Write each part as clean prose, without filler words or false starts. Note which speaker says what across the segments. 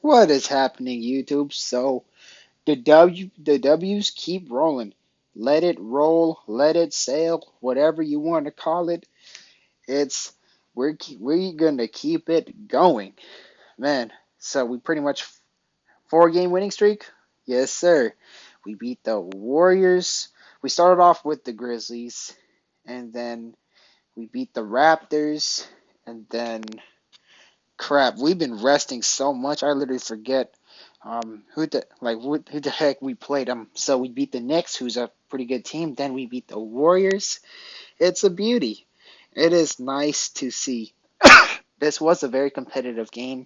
Speaker 1: What is happening, YouTube? So the W's keep rolling. Let it roll, let it sail, whatever you want to call it. It's we're gonna keep it going, man. So we pretty much 4 game winning streak. Yes, sir. We beat the Warriors. We started off with the Grizzlies, and then we beat the Raptors, and then crap. We've been resting so much. I literally forget who the heck we played. So we beat the Knicks, who's a pretty good team. Then we beat the Warriors. It's a beauty. It is nice to see. This was a very competitive game.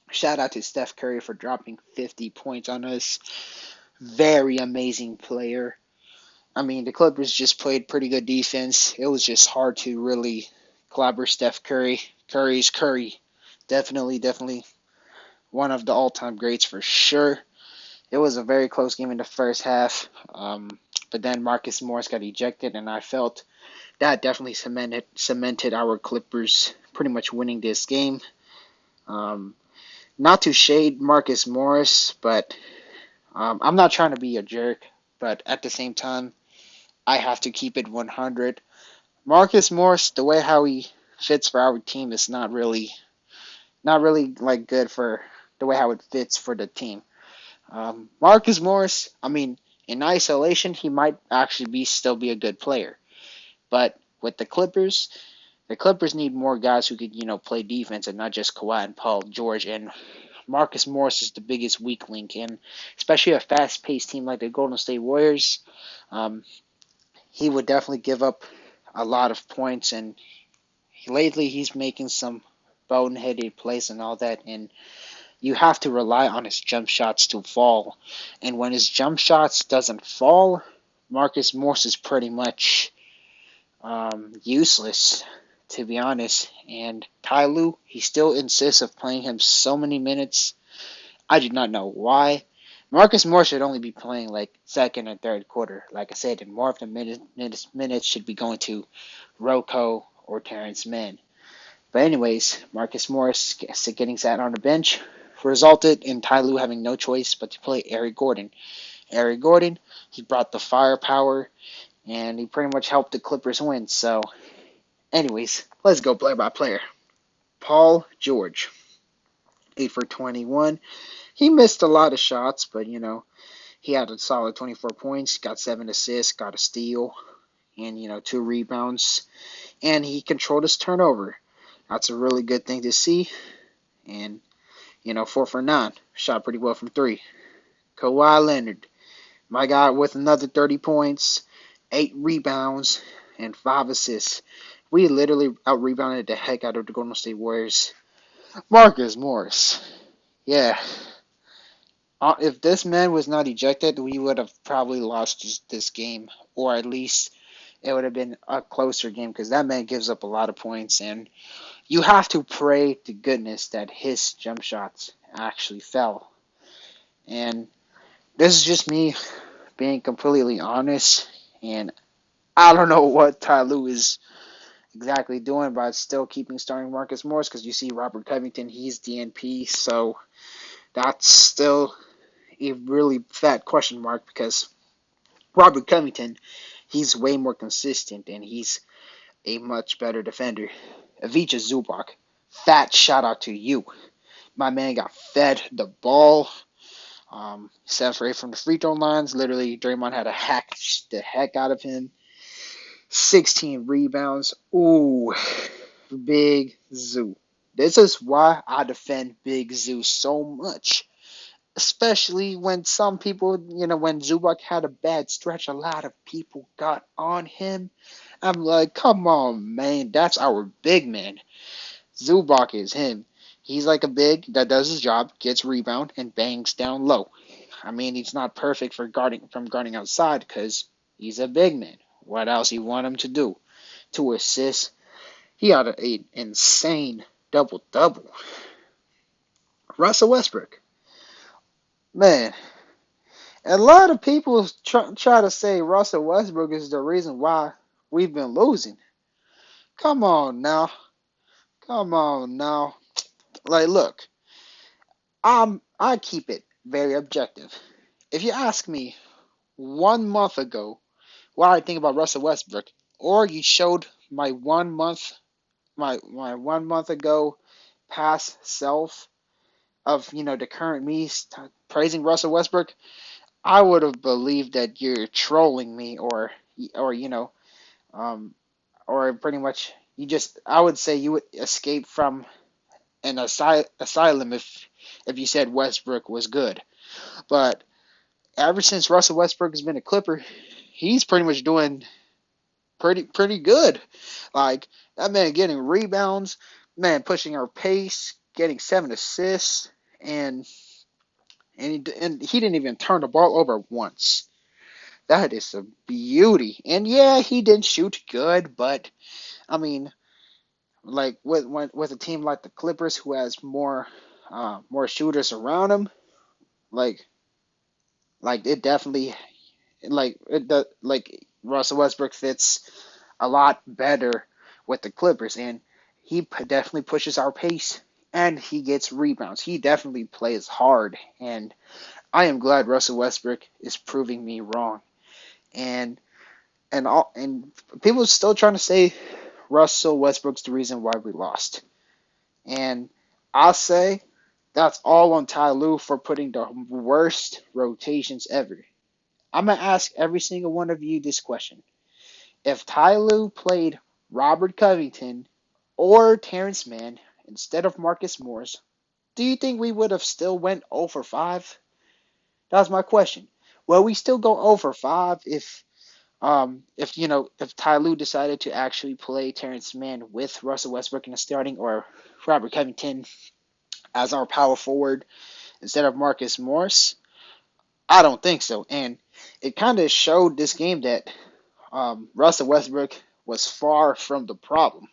Speaker 1: Shout out to Steph Curry for dropping 50 points on us. Very amazing player. I mean, the Clippers just played pretty good defense. It was just hard to really clobber Steph Curry. Curry's Curry. Definitely one of the all-time greats for sure. It was a very close game in the first half, but then Marcus Morris got ejected, and I felt that definitely cemented our Clippers pretty much winning this game. Um, Not to shade Marcus Morris, but I'm not trying to be a jerk, but at the same time, I have to keep it 100. Marcus Morris, the way how he fits for our team is not really like good for the way how it fits for the team. Marcus Morris, I mean, in isolation, he might actually still be a good player. But with the Clippers need more guys who could, play defense and not just Kawhi and Paul George. And Marcus Morris is the biggest weak link, and especially a fast-paced team like the Golden State Warriors, um, he would definitely give up a lot of points. And lately, he's making some boneheaded plays and all that, and you have to rely on his jump shots to fall. And when his jump shots doesn't fall, Marcus Morris is pretty much useless, to be honest. And Ty Lue, he still insists of playing him so many minutes. I do not know why. Marcus Morris should only be playing like second and third quarter. Like I said, and more of the minutes should be going to Rocco or Terrence Mann. But anyways, Marcus Morris getting sat on the bench resulted in Ty Lue having no choice but to play Eric Gordon. Eric Gordon, he brought the firepower, and he pretty much helped the Clippers win. So, anyways, let's go player by player. Paul George, 8 for 21. He missed a lot of shots, but he had a solid 24 points, got 7 assists, got a steal, and 2 rebounds, and he controlled his turnover. That's a really good thing to see. And 4 for 9. Shot pretty well from 3. Kawhi Leonard, my guy, with another 30 points, 8 rebounds, and 5 assists. We literally out-rebounded the heck out of the Golden State Warriors. Marcus Morris. Yeah. If this man was not ejected, we would have probably lost this game. Or at least it would have been a closer game because that man gives up a lot of points. And you have to pray to goodness that his jump shots actually fell. And this is just me being completely honest. And I don't know what Ty Lue is exactly doing, but still keeping starting Marcus Morris because you see Robert Covington, he's DNP. So that's still a really fat question mark because Robert Covington, he's way more consistent and he's a much better defender. Ivica Zubac, fat shout out to you. My man got fed the ball. 7 for 8 from the free throw lines. Literally, Draymond had to hack the heck out of him. 16 rebounds. Ooh, Big Zoo. This is why I defend Big Zoo so much. Especially when some people, when Zubac had a bad stretch, a lot of people got on him. I'm like, come on, man. That's our big man. Zubac is him. He's like a big that does his job, gets rebound, and bangs down low. I mean, he's not perfect for guarding outside because he's a big man. What else you want him to do? To assist. He had an insane double-double. Russell Westbrook. Man, a lot of people try to say Russell Westbrook is the reason why we've been losing. Come on now. Come on now. Like, look, I keep it very objective. If you ask me 1 month ago what I think about Russell Westbrook, or you showed my 1 month ago past self of the current me praising Russell Westbrook, I would have believed that you're trolling me, or um or pretty much you just I would say you would escape from an asylum if you said Westbrook was good. But ever since Russell Westbrook has been a Clipper, he's pretty much doing pretty good. Like that man getting rebounds, man pushing our pace, getting 7 assists, and he didn't even turn the ball over once. That is a beauty. And yeah, he didn't shoot good, but I mean, like with a team like the Clippers who has more shooters around him, like it definitely like Russell Westbrook fits a lot better with the Clippers, and he definitely pushes our pace, and he gets rebounds. He definitely plays hard, and I am glad Russell Westbrook is proving me wrong. And and people are still trying to say Russell Westbrook's the reason why we lost, and I'll say that's all on Ty Lue for putting the worst rotations ever. I'm gonna ask every single one of you this question: if Ty Lue played Robert Covington or Terrence Mann instead of Marcus Morris, do you think we would have still went 0 for 5? That's my question. Will we still go 0 for 5 if Ty Lue decided to actually play Terrence Mann with Russell Westbrook in the starting, or Robert Covington as our power forward instead of Marcus Morris? I don't think so. And it kind of showed this game that Russell Westbrook was far from the problem.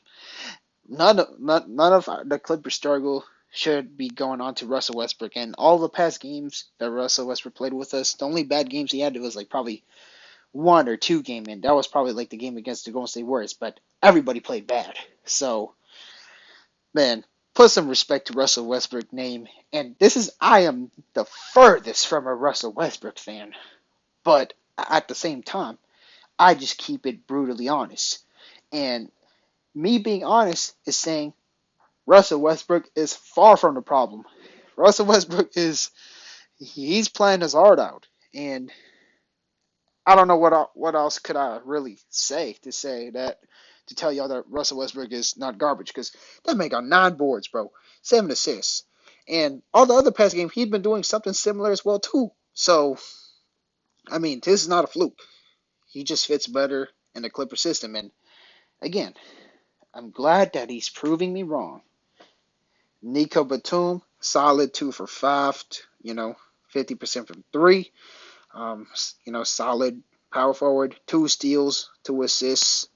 Speaker 1: None of the Clippers struggle should be going on to Russell Westbrook. And all the past games that Russell Westbrook played with us, the only bad games he had was like probably 1 or 2 game, and that was probably like the game against the Golden State Warriors. But everybody played bad. So man, put some respect to Russell Westbrook name. And I am the furthest from a Russell Westbrook fan, but at the same time, I just keep it brutally honest. And me being honest is saying Russell Westbrook is far from the problem. Russell Westbrook he's playing his heart out, and I don't know what else could I really say to tell y'all that Russell Westbrook is not garbage, because that man got 9 boards, bro, 7 assists, and all the other past games he'd been doing something similar as well too. So I mean, this is not a fluke. He just fits better in the Clipper system, and again, I'm glad that he's proving me wrong. Nico Batum, solid 2 for 5, 50% from three. Solid power forward, 2 steals, 2 assists,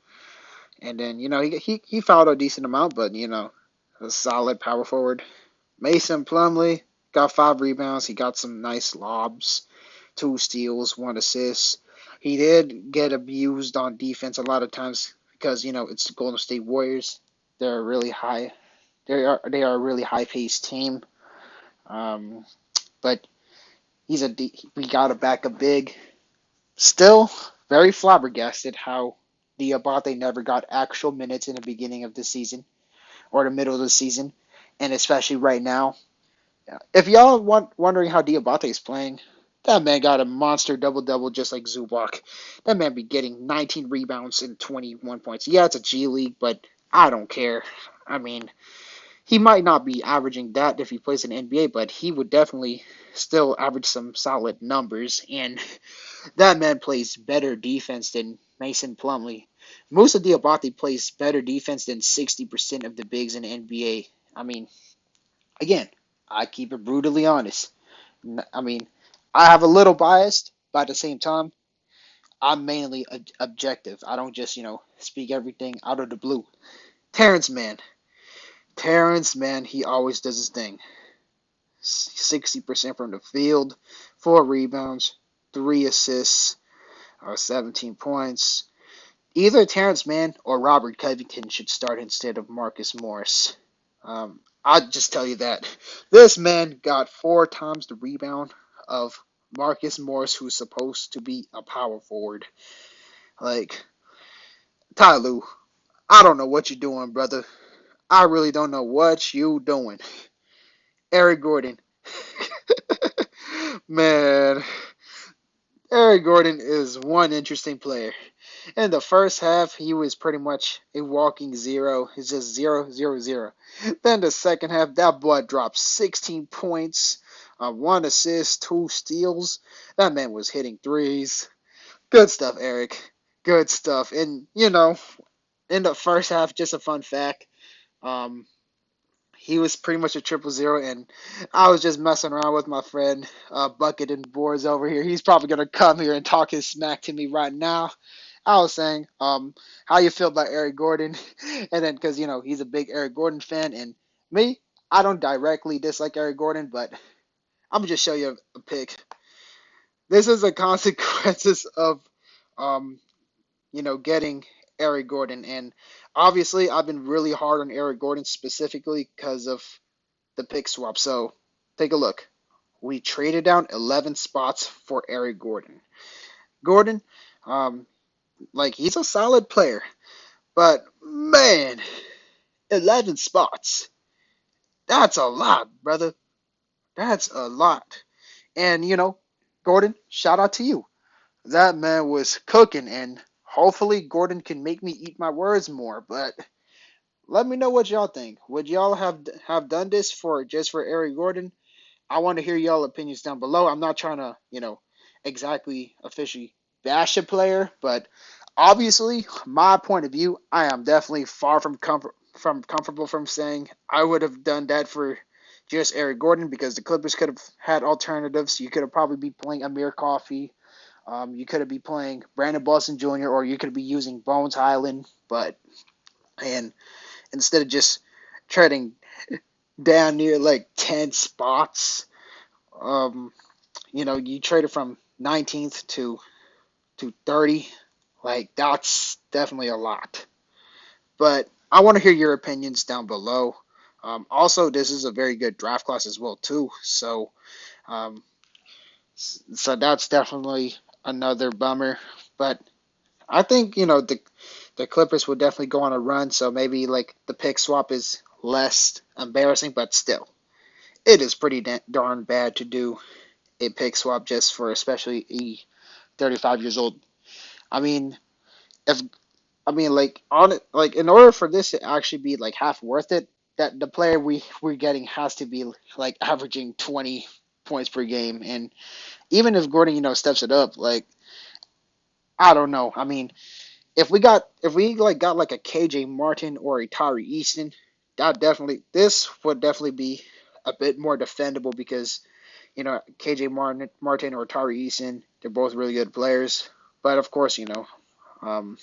Speaker 1: and then he fouled a decent amount, but a solid power forward. Mason Plumlee got 5 rebounds. He got some nice lobs, 2 steals, 1 assist. He did get abused on defense a lot of times because it's the Golden State Warriors. They're really high. They are a really high paced team. Um, but we got to back a big. Still very flabbergasted how Diabate never got actual minutes in the beginning of the season or the middle of the season, and especially right now. If y'all wondering how Diabate is playing, that man got a monster double double just like Zubac. That man be getting 19 rebounds and 21 points. Yeah, it's a G League, but I don't care. I mean, he might not be averaging that if he plays in the NBA, but he would definitely still average some solid numbers. And that man plays better defense than Mason Plumlee. Musa Diabate plays better defense than 60% of the bigs in the NBA. I mean, again, I keep it brutally honest. I mean, I have a little bias, but at the same time, I'm mainly objective. I don't just, speak everything out of the blue. Terrence Mann. Terrence Mann, he always does his thing. 60% from the field, 4 rebounds, 3 assists, 17 points. Either Terrence Mann or Robert Covington should start instead of Marcus Morris. I'll just tell you that this man got 4 times the rebound of Marcus Morris, who's supposed to be a power forward. Like, Ty Lue, I don't know what you're doing, brother. I really don't know what you doing. Eric Gordon. Man, Eric Gordon is one interesting player. In the first half, he was pretty much a walking zero. He's just zero, zero, zero. Then the second half, that boy dropped 16 points, 1 assist, 2 steals. That man was hitting threes. Good stuff, Eric. Good stuff. And, in the first half, just a fun fact, um, he was pretty much a triple zero, and I was just messing around with my friend Bucket and Boards over here. He's probably gonna come here and talk his smack to me right now. I was saying, how you feel about Eric Gordon, and then because he's a big Eric Gordon fan, and me, I don't directly dislike Eric Gordon, but I'm gonna just show you a pic. This is the consequences of, um, getting Eric Gordon, and obviously I've been really hard on Eric Gordon specifically because of the pick swap. So take a look. We traded down 11 spots for Eric Gordon. Gordon, um, he's a solid player, but man, 11 spots. That's a lot, brother. That's a lot. And Gordon, shout out to you. That man was cooking, and hopefully Gordon can make me eat my words more. But let me know what y'all think. Would y'all have done this for just for Eric Gordon? I want to hear y'all opinions down below. I'm not trying to, exactly officially bash a player, but obviously, my point of view, I am definitely far from comfortable from saying I would have done that for just Eric Gordon because the Clippers could have had alternatives. You could have probably be playing Amir Coffey. You could have been playing Brandon Boston Jr. or you could be using Bones Highland, and instead of just trading down near like 10 spots, um, you traded from 19th to 30. Like that's definitely a lot. But I want to hear your opinions down below. Also, this is a very good draft class as well too. Um, so that's definitely another bummer. But I think the Clippers would definitely go on a run. So maybe like the pick swap is less embarrassing, but still, it is pretty darn bad to do a pick swap just for especially a 35 years old. I mean, if like on it, like in order for this to actually be like half worth it, that the player we're getting has to be like averaging 20 points per game, and even if Gordon steps it up, like I don't know. I mean, if we like got like a KJ Martin or a Tyree Easton, this would definitely be a bit more defendable because KJ Martin or Tyree Easton, they're both really good players, but of course um,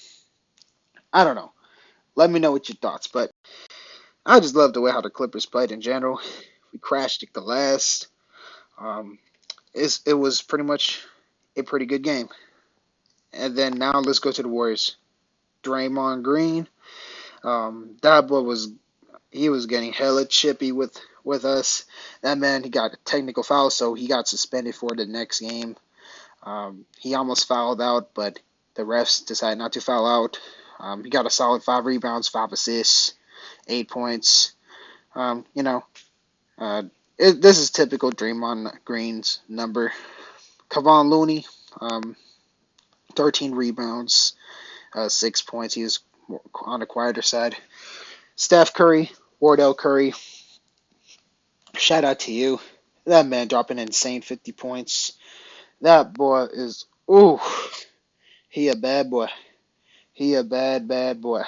Speaker 1: I don't know. Let me know what your thoughts. But I just love the way how the Clippers played in general. We crashed at the last. Um, it was pretty much a pretty good game. And then now let's go to the Warriors. Draymond Green. That boy he was getting hella chippy with us. That man he got a technical foul, so he got suspended for the next game. He almost fouled out, but the refs decided not to foul out. He got a solid 5 rebounds, 5 assists, 8 points. Um, you know, uh, this is typical Draymond Green's number. Kevon Looney, 13 rebounds, 6 points. He was on the quieter side. Steph Curry, Wardell Curry, shout out to you. That man dropping an insane 50 points. That boy is, ooh, he a bad boy. He a bad, bad boy.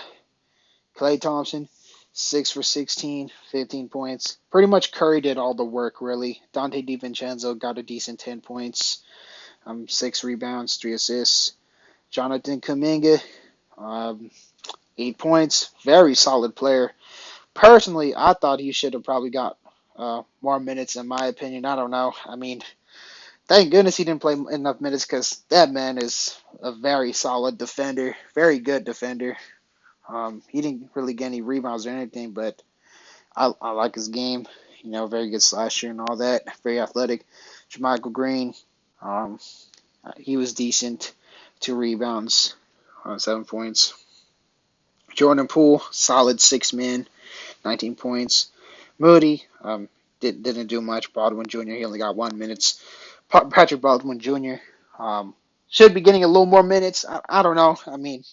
Speaker 1: Klay Thompson, 6 for 16, 15 points. Pretty much Curry did all the work, really. Dante DiVincenzo got a decent 10 points, 6 rebounds, 3 assists. Jonathan Kuminga, um, 8 points. Very solid player. Personally, I thought he should have probably got more minutes, in my opinion. I don't know. I mean, thank goodness he didn't play enough minutes because that man is a very solid defender, very good defender. He didn't really get any rebounds or anything, but I like his game. Very good slasher and all that. Very athletic. Jermichael Green, um, he was decent. 2 rebounds, 7 points. Jordan Poole, solid 6 man, 19 points. Moody, didn't do much. Baldwin Jr., he only got 1 minute. Patrick Baldwin Jr. Should be getting a little more minutes. I don't know. I mean,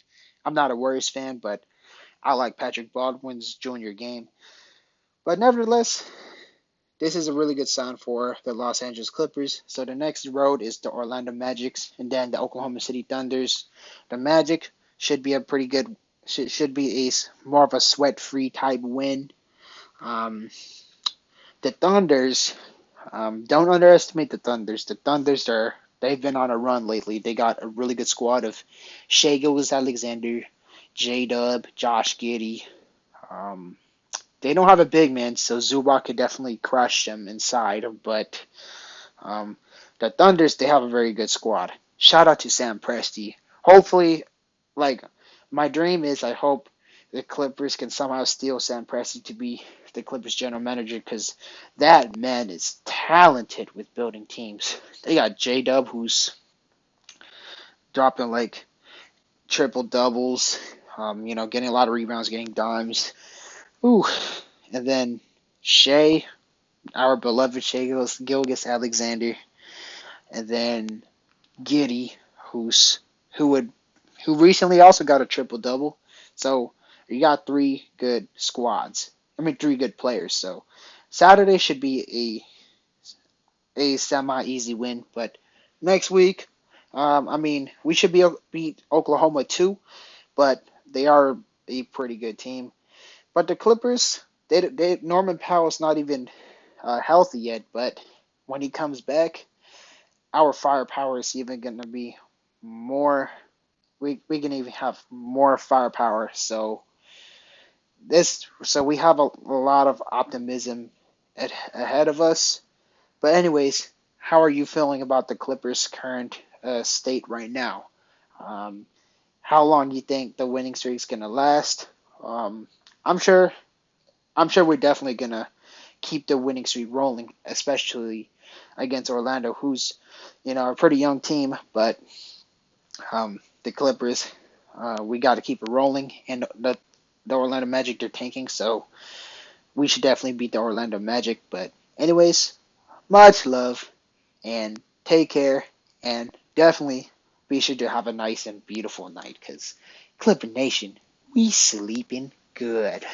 Speaker 1: I'm not a Warriors fan, but I like Patrick Baldwin's junior game. But nevertheless, this is a really good sign for the Los Angeles Clippers. So the next road is the Orlando Magics and then the Oklahoma City Thunders. The Magic should be a pretty good, should be more of a sweat-free type win. Um, the Thunders, don't underestimate the Thunders. The Thunders they've been on a run lately. They got a really good squad of Shai Gilgeous-Alexander, J Dub, Josh Giddey. Um, they don't have a big man, so Zubac could definitely crush them inside. But um, the Thunders, they have a very good squad. Shout out to Sam Presti. Hopefully, like my dream is, I hope the Clippers can somehow steal Sam Presti to be the Clippers general manager because that man is talented with building teams. They got J Dub who's dropping like triple doubles, getting a lot of rebounds, getting dimes. Ooh, and then Shea, our beloved Shea Gilgeous Alexander, and then Giddy, who would who recently also got a triple double. So you got three good squads. I mean, three good players. So Saturday should be a semi easy win. But next week, I mean, we should be able to beat Oklahoma too. But they are a pretty good team. But the Clippers, Norman Powell's not even healthy yet. But when he comes back, our firepower is even going to be more. We can even have more firepower. So we have a lot of optimism ahead of us. But anyways, how are you feeling about the Clippers' current state right now? Um, how long do you think the winning streak's gonna last? Um, I'm sure. I'm sure we're definitely gonna keep the winning streak rolling, especially against Orlando, who's a pretty young team. But the Clippers, we got to keep it rolling, and the Orlando Magic they're tanking, so we should definitely beat the Orlando Magic. But anyways, much love and take care, and definitely be sure to have a nice and beautiful night, cause Clipper Nation, we sleeping good.